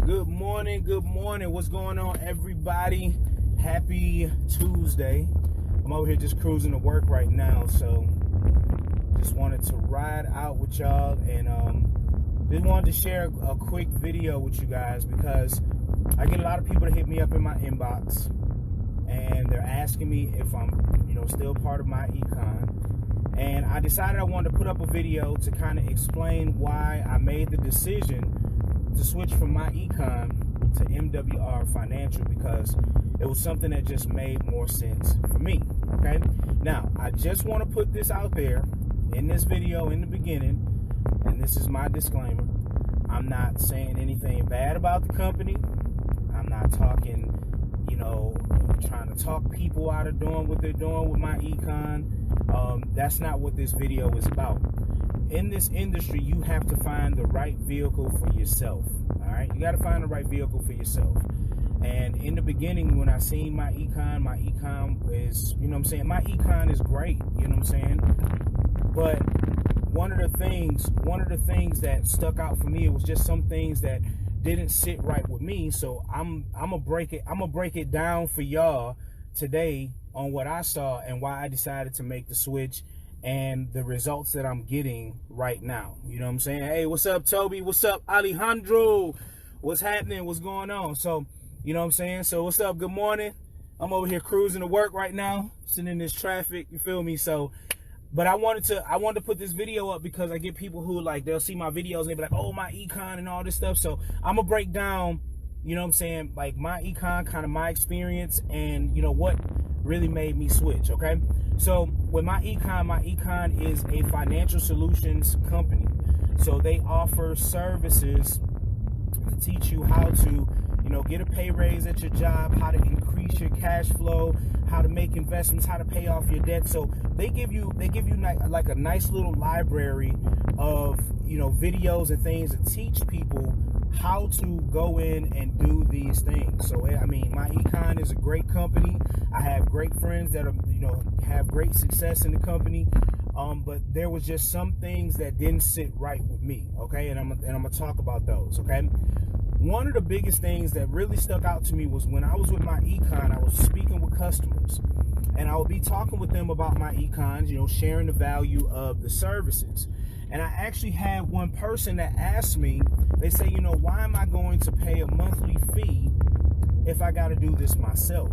Good morning. What's going on, everybody? Happy Tuesday. I'm over here just cruising to work right now, so just wanted to ride out with y'all and just wanted to share a quick video with you guys because I get a lot of people to hit me up in my inbox and they're asking me if I'm, still part of MyEcon. And I decided I wanted to put up a video to kind of explain why I made the decision to switch from MyEcon to MWR Financial, because it was something that just made more sense for me. Okay, now I just want to put this out there in this video in the beginning, and this is my disclaimer. I'm not saying anything bad about the company. I'm not talking, trying to talk people out of doing what they're doing with MyEcon. That's not what this video is about. In this industry, you have to find the right vehicle for yourself. All right, you got to find the right vehicle for yourself. And in the beginning, when I seen MyEcon is, MyEcon is great, But one of the things that stuck out for me, it was just some things that didn't sit right with me. So I'm gonna break it down for y'all today on what I saw and why I decided to make the switch and the results that I'm getting right now. You know what I'm saying? Hey, what's up, Toby? What's up, Alejandro? What's happening? What's going on? So, you know what I'm saying? So what's up? Good morning. I'm over here cruising to work right now, sitting in this traffic, you feel me? So, but I wanted to put this video up because I get people who they'll see my videos and they be like, oh, MyEcon and all this stuff. So I'm gonna break down, like MyEcon, kind of my experience and what really made me switch. Okay, so with MyEcon is a financial solutions company. So they offer services to teach you how to get a pay raise at your job, how to increase your cash flow, how to make investments, how to pay off your debt. So they give you like a nice little library of videos and things to teach people how to go in and do these things. So I mean, MyEcon is a great company. I have great friends that are have great success in the company. But there was just some things that didn't sit right with me. Okay, and I'm gonna talk about those. Okay. One of the biggest things that really stuck out to me was when I was with MyEcon, I was speaking with customers and I would be talking with them about MyEcon, sharing the value of the services. And I actually had one person that asked me, they say, why am I going to pay a monthly fee if I got to do this myself?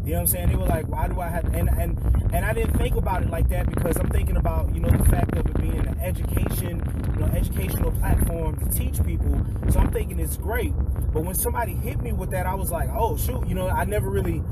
You know what I'm saying? They were like, why do I have to? And I didn't think about it like that because I'm thinking about, the fact of it being an educational platform to teach people. So I'm thinking it's great. But when somebody hit me with that, I was like, oh shoot, I never really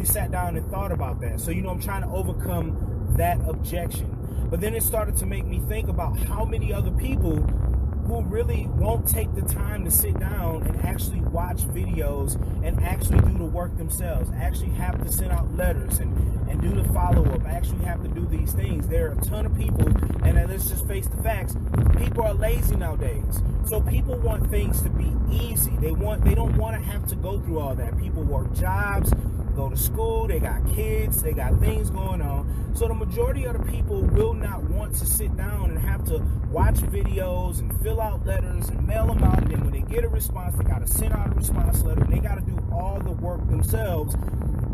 sat down and thought about that. So, I'm trying to overcome that objection. But then it started to make me think about how many other people who really won't take the time to sit down and actually watch videos and actually do the work themselves, actually have to send out letters and do the follow-up, actually have to do these things. There are a ton of people, and let's just face the facts, people are lazy nowadays. So people want things to be easy. They don't want to have to go through all that. People work jobs, go to school, they got kids, they got things going on. So the majority of the people will not want to sit down and have to watch videos and fill out letters and mail them out. And then when they get a response, they got to send out a response letter and they got to do all the work themselves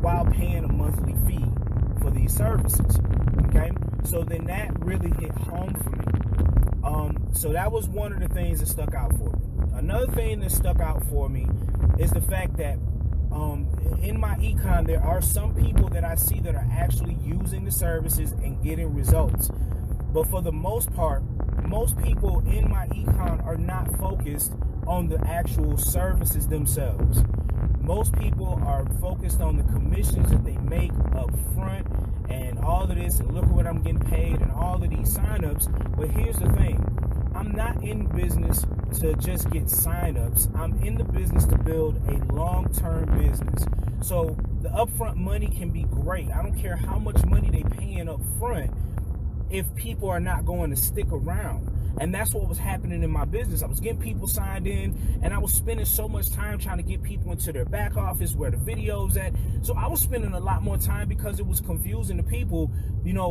while paying a monthly fee for these services. Okay, so then that really hit home for me. So that was one of the things that stuck out for me. Another thing that stuck out for me is the fact that in MyEcon, there are some people that I see that are actually using the services and getting results. But for the most part, most people in MyEcon are not focused on the actual services themselves. Most people are focused on the commissions that they make up front and all of this, and look at what I'm getting paid and all of these signups. But here's the thing. I'm not in business to just get signups. I'm in the business to build a long-term business. So the upfront money can be great. I don't care how much money they paying up front if people are not going to stick around. And that's what was happening in my business. I was getting people signed in and I was spending so much time trying to get people into their back office where the video's at. So I was spending a lot more time because it was confusing to people,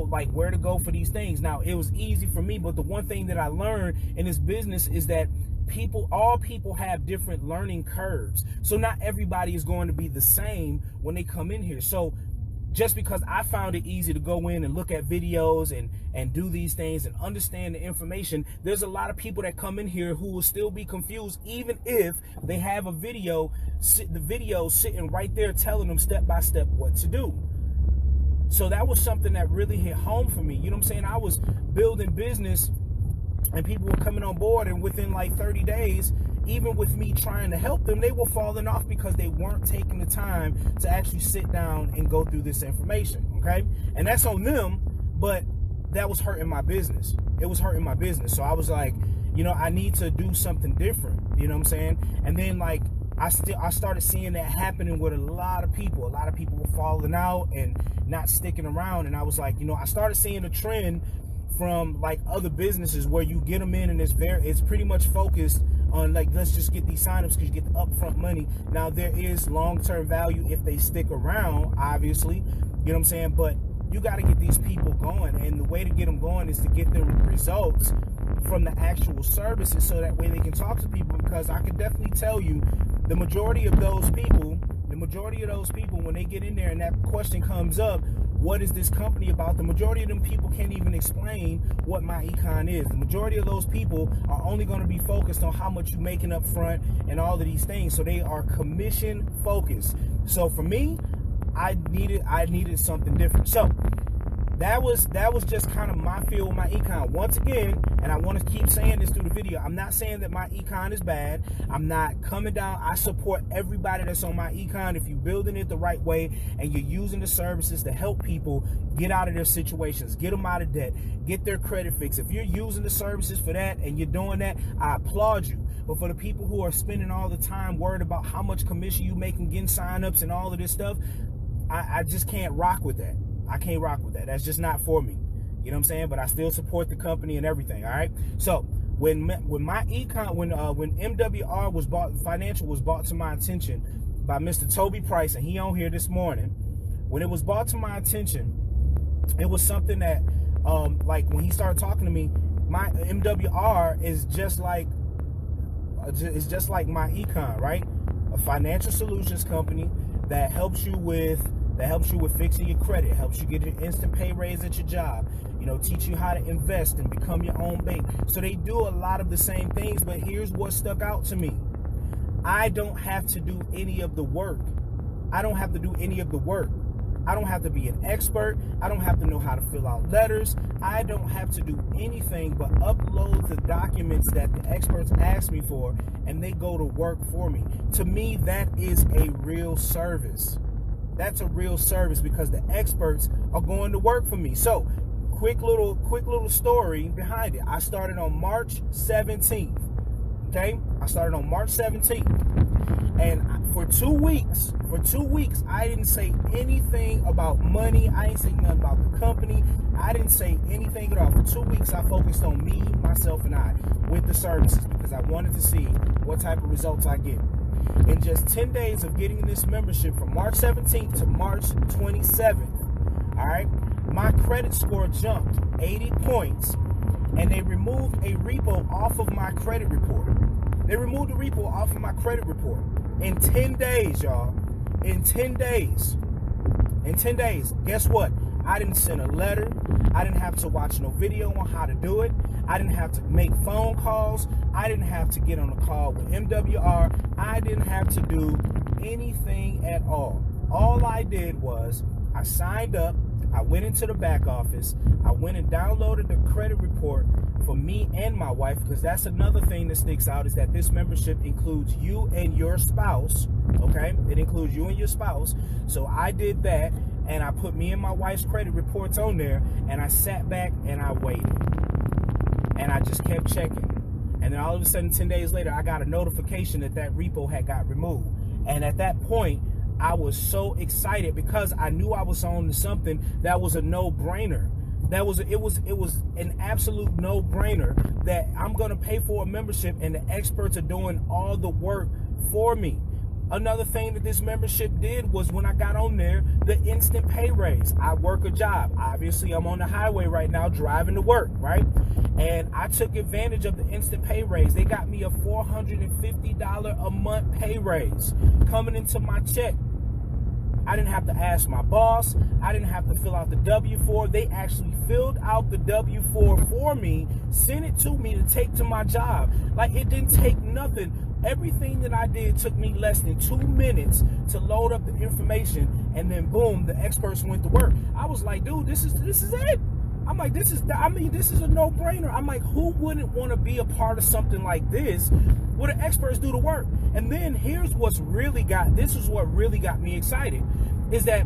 like where to go for these things. Now, it was easy for me, but the one thing that I learned in this business is that all people have different learning curves. So not everybody is going to be the same when they come in here. So just because I found it easy to go in and look at videos and do these things and understand the information, there's a lot of people that come in here who will still be confused, even if they have a video, the video sitting right there telling them step by step what to do. So that was something that really hit home for me. You know what I'm saying? I was building business and people were coming on board, and within like 30 days, even with me trying to help them, they were falling off because they weren't taking the time to actually sit down and go through this information, okay? And that's on them, but that was hurting my business. It was hurting my business. So I was like, you know, I need to do something different, you know what I'm saying? And then like, I started seeing that happening with a lot of people. A lot of people were falling out and not sticking around. And I was like, you know, I started seeing a trend from like other businesses where you get them in and it's pretty much focused on like, let's just get these signups because you get the upfront money. Now there is long-term value if they stick around, obviously, you know what I'm saying? But you got to get these people going, and the way to get them going is to get them results from the actual services, so that way they can talk to people. Because I can definitely tell you, the majority of those people, when they get in there and that question comes up, what is this company about? The majority of them people can't even explain what MyEcon is. The majority of those people are only going to be focused on how much you're making up front and all of these things. So they are commission focused. So for me, I needed something different. So that was just kind of my feel with MyEcon. Once again, and I want to keep saying this through the video, I'm not saying that MyEcon is bad. I'm not coming down. I support everybody that's on MyEcon. If you're building it the right way and you're using the services to help people get out of their situations, get them out of debt, get their credit fixed. If you're using the services for that and you're doing that, I applaud you. But for the people who are spending all the time worried about how much commission you making, getting signups and all of this stuff, I just can't rock with that. I can't rock with that. That's just not for me. You know what I'm saying? But I still support the company and everything. All right. So when MyEcon, when MWR Financial was brought to my attention by Mr. Toby Price, and he on here this morning, when it was brought to my attention, it was something that, like when he started talking to me, my MWR is just like MyEcon, right? A financial solutions company that helps you with fixing your credit, helps you get an instant pay raise at your job, you know, teach you how to invest and become your own bank. So they do a lot of the same things, but here's what stuck out to me. I don't have to do any of the work. I don't have to do any of the work. I don't have to be an expert. I don't have to know how to fill out letters. I don't have to do anything but upload the documents that the experts ask me for, and they go to work for me. To me, that is a real service. That's a real service because the experts are going to work for me. So, quick little story behind it. I started on March 17th. Okay? I started on March 17th. And for 2 weeks, I didn't say anything about money. I didn't say nothing about the company. I didn't say anything at all. For 2 weeks, I focused on me, myself, and I with the services because I wanted to see what type of results I get. In just 10 days of getting this membership from March 17th to March 27th, all right, my credit score jumped 80 points, and they removed a repo off of my credit report. They removed the repo off of my credit report in 10 days, y'all. In 10 days. In 10 days. Guess what? I didn't send a letter. I didn't have to watch no video on how to do it. I didn't have to make phone calls. I didn't have to get on a call with MWR. I didn't have to do anything at all. All I did was I signed up. I went into the back office. I went and downloaded the credit report for me and my wife, because that's another thing that sticks out, is that this membership includes you and your spouse, okay? It includes you and your spouse. So I did that, and I put me and my wife's credit reports on there, and I sat back and I waited. And I just kept checking. And then all of a sudden, 10 days later, I got a notification that that repo had got removed. And at that point, I was so excited because I knew I was on to something that was a no-brainer. It was an absolute no-brainer that I'm going to pay for a membership and the experts are doing all the work for me. Another thing that this membership did was when I got on there, the instant pay raise. I work a job. Obviously, I'm on the highway right now driving to work, right? And I took advantage of the instant pay raise. They got me a $450 a month pay raise coming into my check. I didn't have to ask my boss. I didn't have to fill out the W-4. They actually filled out the W-4 for me, sent it to me to take to my job. Like, it didn't take nothing. Everything that I did took me less than 2 minutes to load up the information, and then boom, the experts went to work. I was like, dude, this is it. I'm like, this is a no-brainer. I'm like, who wouldn't want to be a part of something like this where the experts do the work? And then this is what really got me excited, is that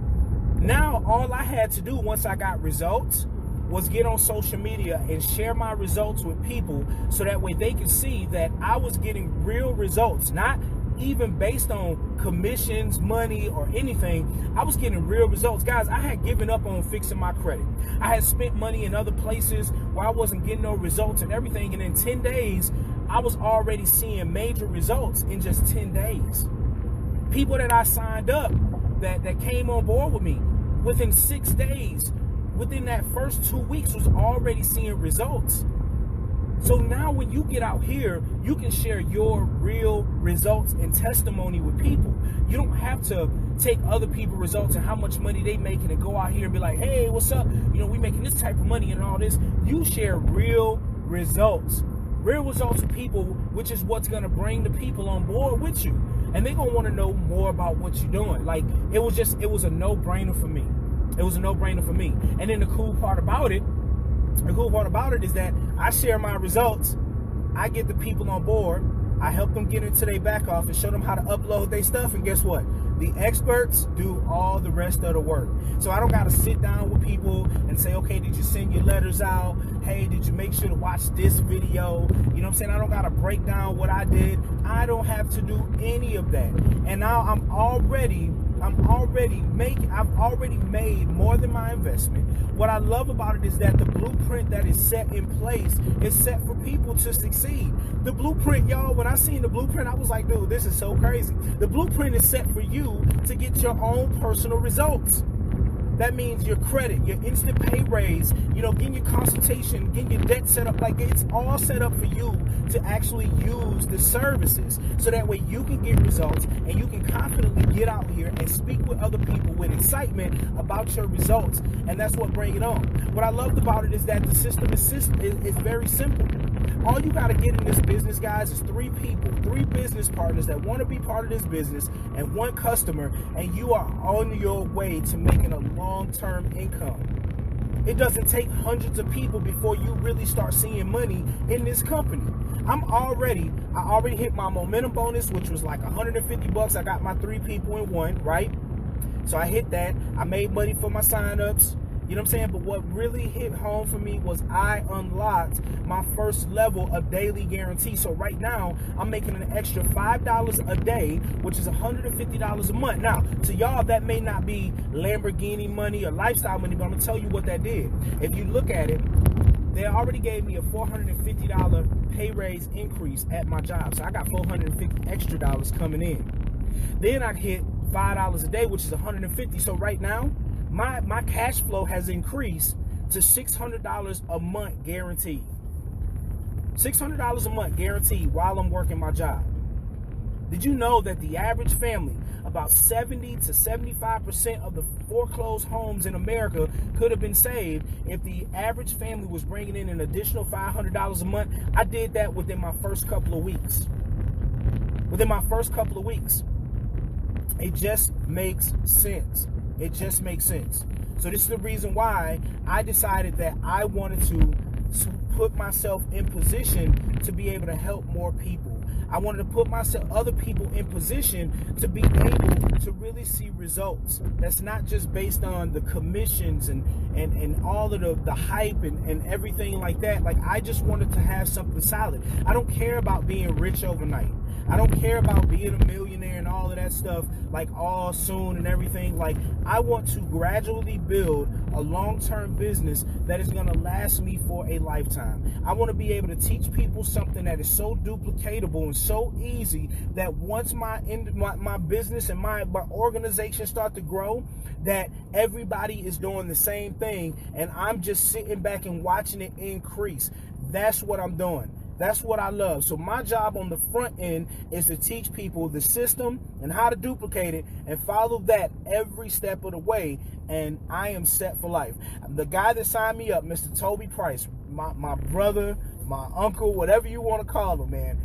now all I had to do once I got results was get on social media and share my results with people, so that way they could see that I was getting real results, not even based on commissions, money, or anything. I was getting real results. Guys, I had given up on fixing my credit. I had spent money in other places where I wasn't getting no results and everything, and in 10 days, I was already seeing major results in just 10 days. People that I signed up that came on board with me within 6 days, within that first 2 weeks, was already seeing results. So now when you get out here, you can share your real results and testimony with people. You don't have to take other people's results and how much money they making and go out here and be like, hey, what's up? You know, we making this type of money and all this. You share real results with people, which is what's going to bring the people on board with you. And they're going to want to know more about what you're doing. Like, it was a no-brainer for me. It was a no-brainer for me. And then the cool part about it is that I share my results. I get the people on board. I help them get into their back office, show them how to upload their stuff. And guess what? The experts do all the rest of the work. So I don't got to sit down with people and say, okay, did you send your letters out? Hey, did you make sure to watch this video? You know what I'm saying? I don't got to break down what I did. I don't have to do any of that. And now I've already made more than my investment. What I love about it is that the blueprint that is set in place is set for people to succeed. The blueprint, y'all, when I seen the blueprint, I was like, dude, this is so crazy. The blueprint is set for you to get your own personal results. That means your credit, your instant pay raise, you know, getting your consultation, getting your debt set up. Like, it's all set up for you to actually use the services, so that way you can get results and you can confidently get out here and speak with other people with excitement about your results. And that's what brings it on. What I loved about it is that the system is very simple. All you got to get in this business, guys, is 3 people, 3 business partners that want to be part of this business, and 1 customer, and you are on your way to making a long-term income. It doesn't take hundreds of people before you really start seeing money in this company. I already hit my momentum bonus, which was like $150. I got my 3 people in 1, right? So I hit that. I made money for my signups. You know what I'm saying? But what really hit home for me was I unlocked my first level of daily guarantee. So right now, I'm making an extra $5 a day, which is $150 a month. Now, to y'all, that may not be Lamborghini money or lifestyle money, but I'm going to tell you what that did. If you look at it, they already gave me a $450 pay raise increase at my job. So I got $450 extra dollars coming in. Then I hit $5 a day, which is $150. So right now, my cash flow has increased to $600 a month guaranteed. $600 a month guaranteed while I'm working my job. Did you know that the average family, about 70 to 75% of the foreclosed homes in America could have been saved if the average family was bringing in an additional $500 a month? I did that within my first couple of weeks. It just makes sense. It just makes sense. So this is the reason why I decided that I wanted to put myself in position to be able to help more people. I wanted to put other people in position to be able to really see results. That's not just based on the commissions and all of the hype and everything like that. Like, I just wanted to have something solid. I don't care about being rich overnight. I don't care about being a millionaire and all of that stuff, like all soon and everything. Like, I want to gradually build a long-term business that is going to last me for a lifetime. I want to be able to teach people something that is so duplicatable and so easy that once my business and my organization start to grow, that everybody is doing the same thing and I'm just sitting back and watching it increase. That's what I'm doing. That's what I love. So my job on the front end is to teach people the system and how to duplicate it and follow that every step of the way, and I am set for life. The guy that signed me up, Mr. Toby Price, my brother, my uncle, whatever you want to call him, man,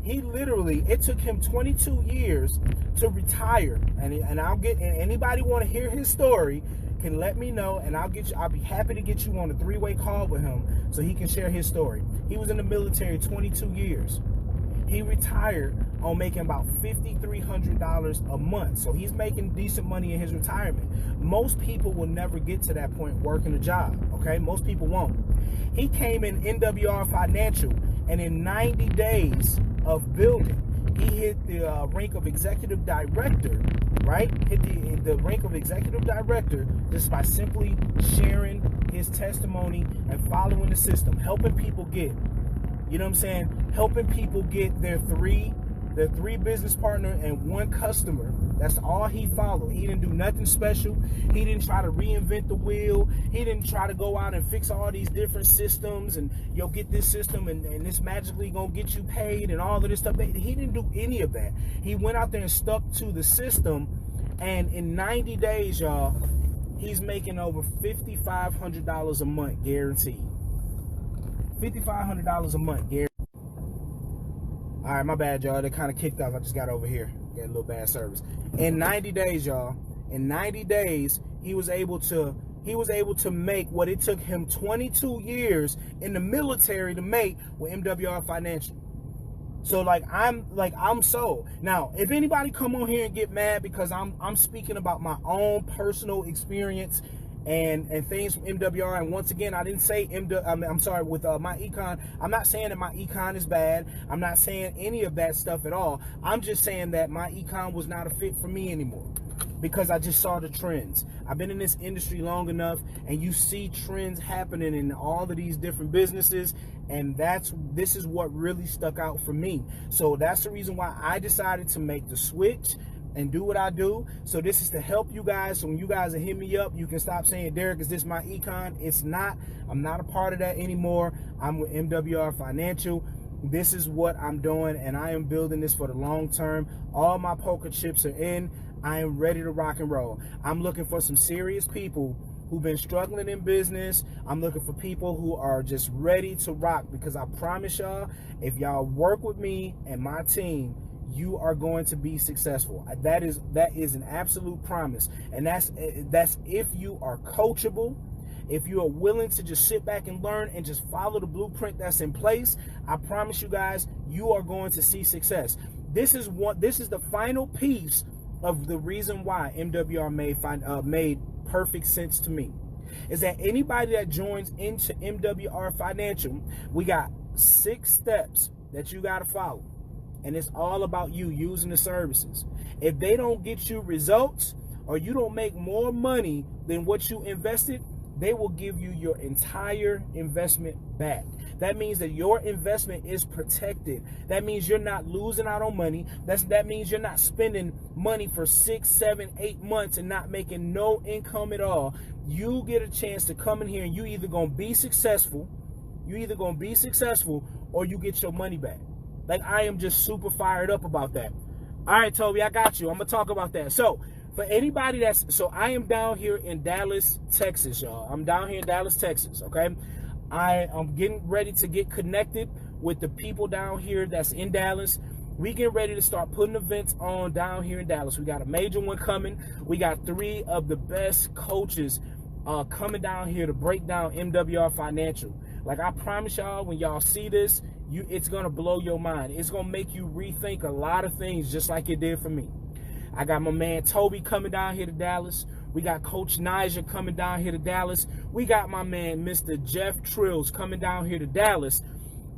he literally, it took him 22 years to retire, and I'll get, and anybody want to hear his story can let me know, and I'll be happy to get you on a 3-way call with him so he can share his story. He was in the military 22 years. He retired on making about $5,300 a month. So he's making decent money in his retirement. Most people will never get to that point working a job, okay? Most people won't. He came in MWR Financial, and in 90 days of building, he hit the rank of executive director, right? Hit the rank of executive director just by simply sharing his testimony and following the system, helping people get, you know what I'm saying? Helping people get their three business partner and 1 customer. That's all he followed. He didn't do nothing special. He didn't try to reinvent the wheel. He didn't try to go out and fix all these different systems and you'll get this system and this magically gonna get you paid and all of this stuff. He didn't do any of that. He went out there and stuck to the system, and in 90 days, y'all, he's making over $5,500 a month guaranteed. $5,500 a month guaranteed. All right, my bad, y'all. They kind of kicked off. I just got over here. Got a little bad service. In 90 days, y'all, in 90 days, he was able to make what it took him 22 years in the military to make with MWR Financial. So I'm sold. Now, if anybody come on here and get mad because I'm speaking about my own personal experience and things from MWR, and once again, I didn't say I'm sorry, with MyEcon, I'm not saying that MyEcon is bad. I'm not saying any of that stuff at all. I'm just saying that MyEcon was not a fit for me anymore because I just saw the trends. I've been in this industry long enough, and you see trends happening in all of these different businesses, and this is what really stuck out for me. So that's the reason why I decided to make the switch and do what I do. So this is to help you guys. So when you guys hit me up, you can stop saying, Derek, is this MyEcon? It's not. I'm not a part of that anymore. I'm with MWR Financial. This is what I'm doing, and I am building this for the long term. All my poker chips are in. I am ready to rock and roll. I'm looking for some serious people who've been struggling in business. I'm looking for people who are just ready to rock, because I promise y'all, if y'all work with me and my team, you are going to be successful. That is an absolute promise. And that's if you are coachable, if you are willing to just sit back and learn and just follow the blueprint that's in place. I promise you guys, you are going to see success. This is the final piece of the reason why MWR made perfect sense to me, is that anybody that joins into MWR Financial, we got 6 steps that you got to follow. And it's all about you using the services. If they don't get you results, or you don't make more money than what you invested, they will give you your entire investment back. That means that your investment is protected. That means you're not losing out on money. That means you're not spending money for 6, 7, 8 months and not making no income at all. You get a chance to come in here and you either gonna be successful, or you get your money back. Like, I am just super fired up about that. All right, Toby, I got you. I'm gonna talk about that. So for anybody I am down here in Dallas, Texas, y'all. I'm down here in Dallas, Texas, okay? I am getting ready to get connected with the people down here that's in Dallas. We getting ready to start putting events on down here in Dallas. We got a major one coming. We got 3 of the best coaches coming down here to break down MWR Financial. Like, I promise y'all, when y'all see this, it's gonna blow your mind. It's gonna make you rethink a lot of things, just like it did for me. I got my man Toby coming down here to Dallas. We got Coach Niger coming down here to Dallas. We got my man Mr. Jeff Trills coming down here to Dallas.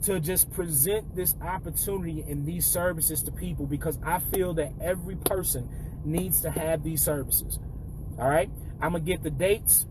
to just present this opportunity and these services to people, because I feel that every person needs to have these services. All right, I'm gonna get the dates.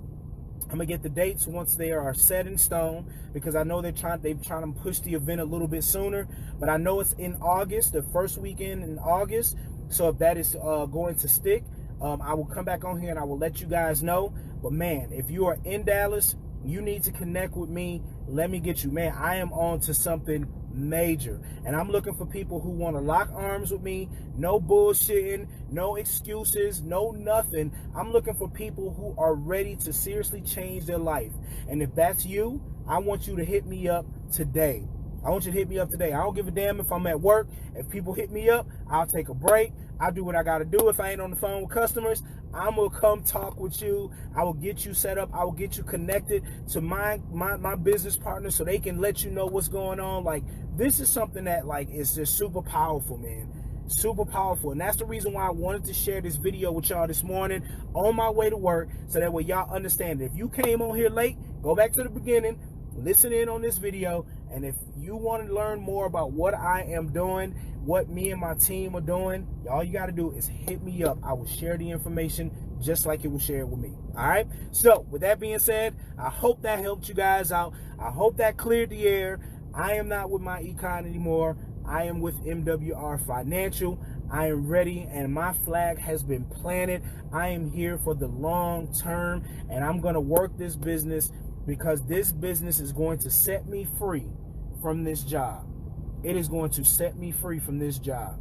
I'm gonna get the dates once they are set in stone, because I know they're trying to push the event a little bit sooner, but I know it's in August, the first weekend in August. So if that is going to stick, I will come back on here and I will let you guys know. But man, if you are in Dallas, you need to connect with me. Let me get you, man. I am on to something major, and I'm looking for people who want to lock arms with me. No bullshitting, no excuses, no nothing. I'm looking for people who are ready to seriously change their life. And if that's you, I want you to hit me up today. I want you to hit me up today. I don't give a damn if I'm at work. If people hit me up, I'll take a break. I'll do what I got to do. If I ain't on the phone with customers, I'm going to come talk with you. I will get you set up. I will get you connected to my business partners so they can let you know what's going on. Like, this is something that, like, is just super powerful, man. Super powerful. And that's the reason why I wanted to share this video with y'all this morning on my way to work, so that way y'all understand it. If you came on here late, go back to the beginning, listen in on this video. And if you want to learn more about what I am doing, what me and my team are doing, all you got to do is hit me up. I will share the information just like it was shared with me. All right. So with that being said, I hope that helped you guys out. I hope that cleared the air. I am not with MyEcon anymore. I am with MWR Financial. I am ready, and my flag has been planted. I am here for the long term, and I'm going to work this business, because this business is going to set me free from this job. It is going to set me free from this job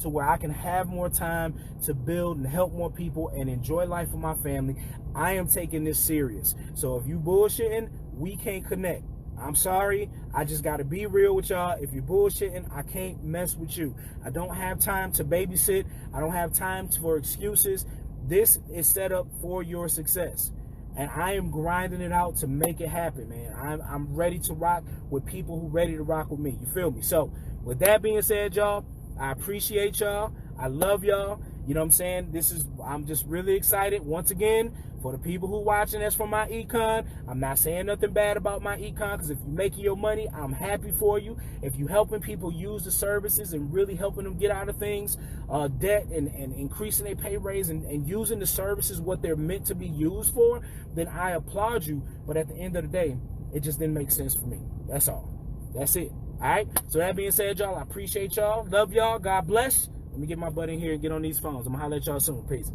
to where I can have more time to build and help more people and enjoy life with my family. I am taking this serious. So if you bullshitting, we can't connect. I'm sorry. I just got to be real with y'all. If you're bullshitting, I can't mess with you. I don't have time to babysit. I don't have time for excuses. This is set up for your success. And I am grinding it out to make it happen, man. I'm ready to rock with people who ready to rock with me. You feel me? So with that being said, y'all, I appreciate y'all. I love y'all. You know what I'm saying? I'm just really excited. Once again, for the people who watching that's from MyEcon, I'm not saying nothing bad about MyEcon, because if you're making your money, I'm happy for you. If you're helping people use the services and really helping them get out of things, debt, and increasing their pay raise and using the services what they're meant to be used for, then I applaud you. But at the end of the day, it just didn't make sense for me. That's all. That's it. All right? So that being said, y'all, I appreciate y'all. Love y'all. God bless. Let me get my butt in here and get on these phones. I'm going to holler at y'all soon. Peace.